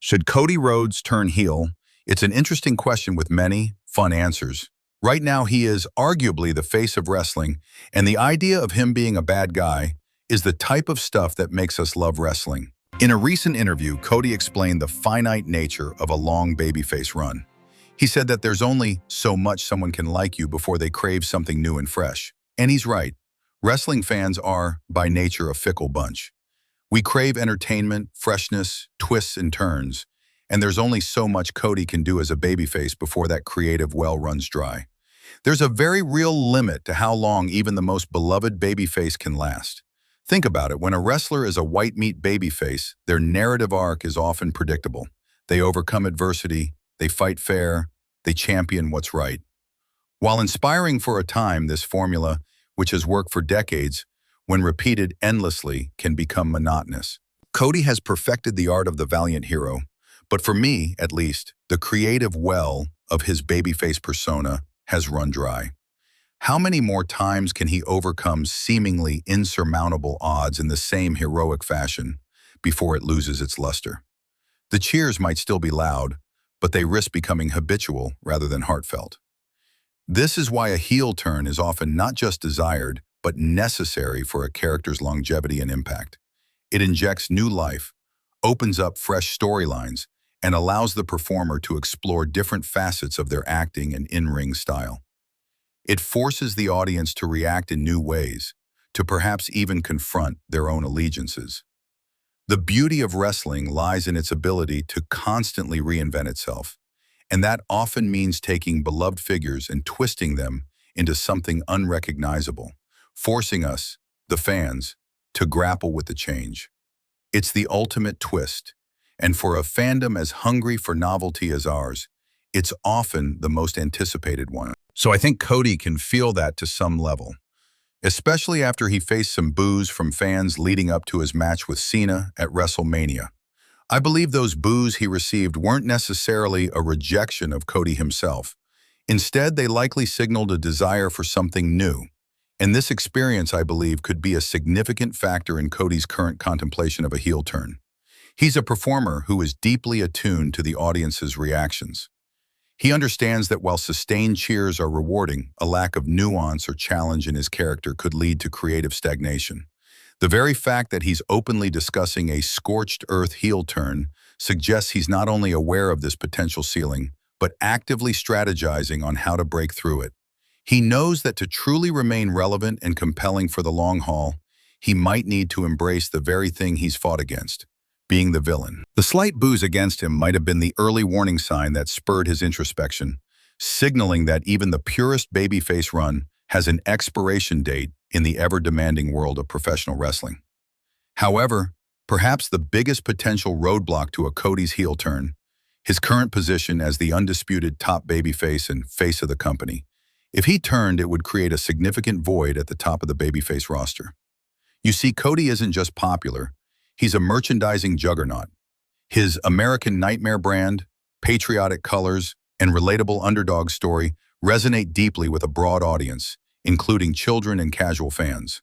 Should Cody Rhodes turn heel? It's an interesting question with many fun answers. Right now, he is arguably the face of wrestling, and the idea of him being a bad guy is the type of stuff that makes us love wrestling. In a recent interview, Cody explained the finite nature of a long babyface run. He said that there's only so much someone can like you before they crave something new and fresh. And he's right. Wrestling fans are, by nature, a fickle bunch. We crave entertainment, freshness, twists and turns, and there's only so much Cody can do as a babyface before that creative well runs dry. There's a very real limit to how long even the most beloved babyface can last. Think about it, when a wrestler is a white meat babyface, their narrative arc is often predictable. They overcome adversity, they fight fair, they champion what's right. While inspiring for a time, this formula, which has worked for decades, when repeated endlessly, can become monotonous. Cody has perfected the art of the valiant hero, but for me, at least, the creative well of his babyface persona has run dry. How many more times can he overcome seemingly insurmountable odds in the same heroic fashion before it loses its luster? The cheers might still be loud, but they risk becoming habitual rather than heartfelt. This is why a heel turn is often not just desired, but necessary for a character's longevity and impact. It injects new life, opens up fresh storylines, and allows the performer to explore different facets of their acting and in-ring style. It forces the audience to react in new ways, to perhaps even confront their own allegiances. The beauty of wrestling lies in its ability to constantly reinvent itself, and that often means taking beloved figures and twisting them into something unrecognizable, forcing us, the fans, to grapple with the change. It's the ultimate twist, and for a fandom as hungry for novelty as ours, it's often the most anticipated one. So I think Cody can feel that to some level, especially after he faced some boos from fans leading up to his match with Cena at WrestleMania. I believe those boos he received weren't necessarily a rejection of Cody himself. Instead, they likely signaled a desire for something new. And this experience, I believe, could be a significant factor in Cody's current contemplation of a heel turn. He's a performer who is deeply attuned to the audience's reactions. He understands that while sustained cheers are rewarding, a lack of nuance or challenge in his character could lead to creative stagnation. The very fact that he's openly discussing a scorched earth heel turn suggests he's not only aware of this potential ceiling, but actively strategizing on how to break through it. He knows that to truly remain relevant and compelling for the long haul, he might need to embrace the very thing he's fought against, being the villain. The slight boos against him might have been the early warning sign that spurred his introspection, signaling that even the purest babyface run has an expiration date in the ever-demanding world of professional wrestling. However, perhaps the biggest potential roadblock to a Cody's heel turn, his current position as the undisputed top babyface and face of the company. If he turned, it would create a significant void at the top of the babyface roster. You see, Cody isn't just popular, he's a merchandising juggernaut. His American Nightmare brand, patriotic colors, and relatable underdog story resonate deeply with a broad audience, including children and casual fans.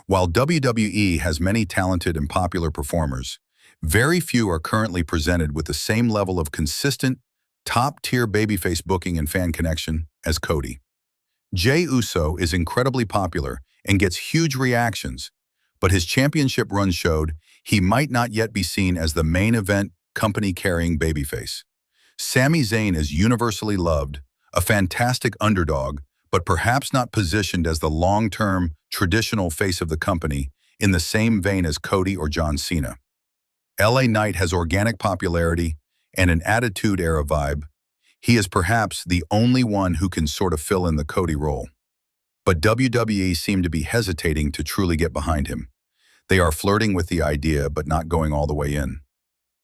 While WWE has many talented and popular performers, very few are currently presented with the same level of consistent, top-tier babyface booking and fan connection as Cody. Jey Uso is incredibly popular and gets huge reactions, but his championship run showed he might not yet be seen as the main event company-carrying babyface. Sami Zayn is universally loved, a fantastic underdog, but perhaps not positioned as the long-term, traditional face of the company in the same vein as Cody or John Cena. LA Knight has organic popularity and an attitude-era vibe. He is perhaps the only one who can sort of fill in the Cody role. But WWE seem to be hesitating to truly get behind him. They are flirting with the idea, but not going all the way in.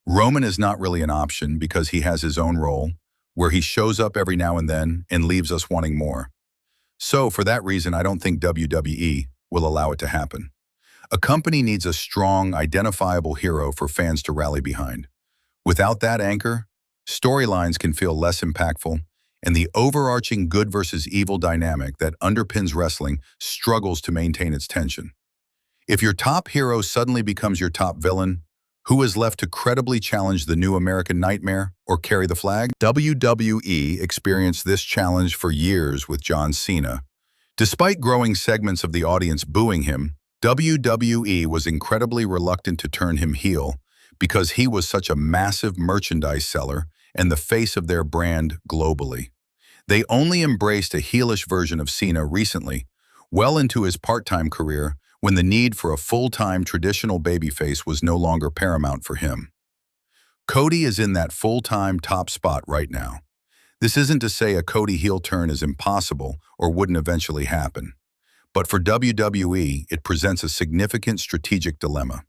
Roman is not really an option because he has his own role, where he shows up every now and then and leaves us wanting more. So, for that reason, I don't think WWE will allow it to happen. A company needs a strong, identifiable hero for fans to rally behind. Without that anchor, storylines can feel less impactful, and the overarching good versus evil dynamic that underpins wrestling struggles to maintain its tension. If your top hero suddenly becomes your top villain, Who is left to credibly challenge the new American Nightmare or carry the flag? WWE experienced this challenge for years with John Cena. Despite growing segments of the audience booing him, WWE was incredibly reluctant to turn him heel because he was such a massive merchandise seller and the face of their brand globally. They only embraced a heelish version of Cena recently, well into his part-time career, when the need for a full-time traditional babyface was no longer paramount for him. Cody is in that full-time top spot right now. This isn't to say a Cody heel turn is impossible or wouldn't eventually happen. But for WWE, it presents a significant strategic dilemma.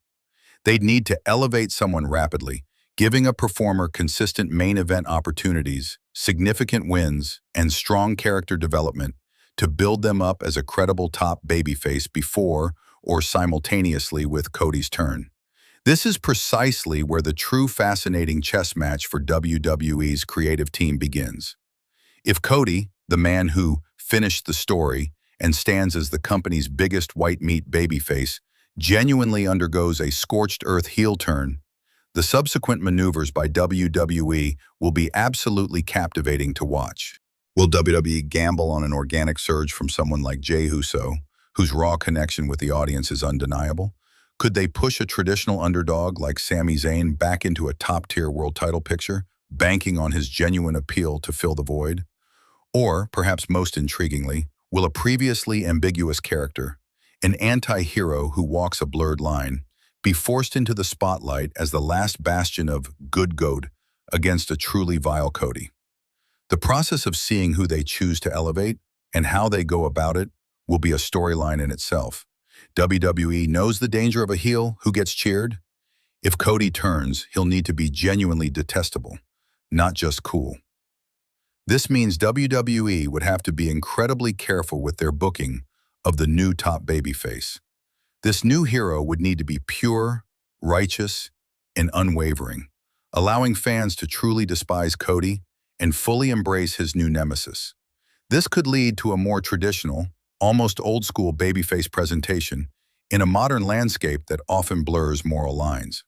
They'd need to elevate someone rapidly, giving a performer consistent main event opportunities, significant wins, and strong character development to build them up as a credible top babyface before or simultaneously with Cody's turn. This is precisely where the true fascinating chess match for WWE's creative team begins. If Cody, the man who finished the story and stands as the company's biggest white meat babyface, genuinely undergoes a scorched earth heel turn, the subsequent maneuvers by WWE will be absolutely captivating to watch. Will WWE gamble on an organic surge from someone like Jey Uso, whose raw connection with the audience is undeniable? Could they push a traditional underdog like Sami Zayn back into a top-tier world title picture, banking on his genuine appeal to fill the void? Or, perhaps most intriguingly, will a previously ambiguous character, an anti-hero who walks a blurred line, be forced into the spotlight as the last bastion of good goat against a truly vile Cody? The process of seeing who they choose to elevate and how they go about it will be a storyline in itself. WWE knows the danger of a heel who gets cheered. If Cody turns, he'll need to be genuinely detestable, not just cool. This means WWE would have to be incredibly careful with their booking of the new top babyface. This new hero would need to be pure, righteous, and unwavering, allowing fans to truly despise Cody and fully embrace his new nemesis. This could lead to a more traditional, almost old-school babyface presentation in a modern landscape that often blurs moral lines.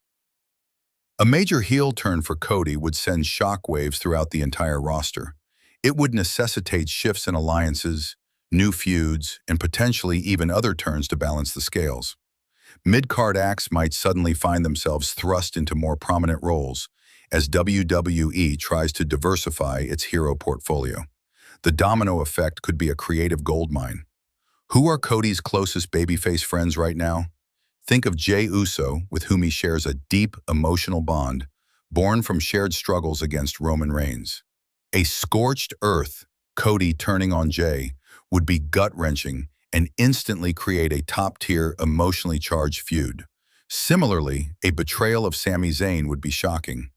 A major heel turn for Cody would send shockwaves throughout the entire roster. It would necessitate shifts in alliances, new feuds, and potentially even other turns to balance the scales. Mid-card acts might suddenly find themselves thrust into more prominent roles as WWE tries to diversify its hero portfolio. The domino effect could be a creative goldmine. Who are Cody's closest babyface friends right now? Think of Jey Uso, with whom he shares a deep emotional bond, born from shared struggles against Roman Reigns. A scorched earth, Cody turning on Jey, would be gut-wrenching and instantly create a top-tier, emotionally charged feud. Similarly, a betrayal of Sami Zayn would be shocking.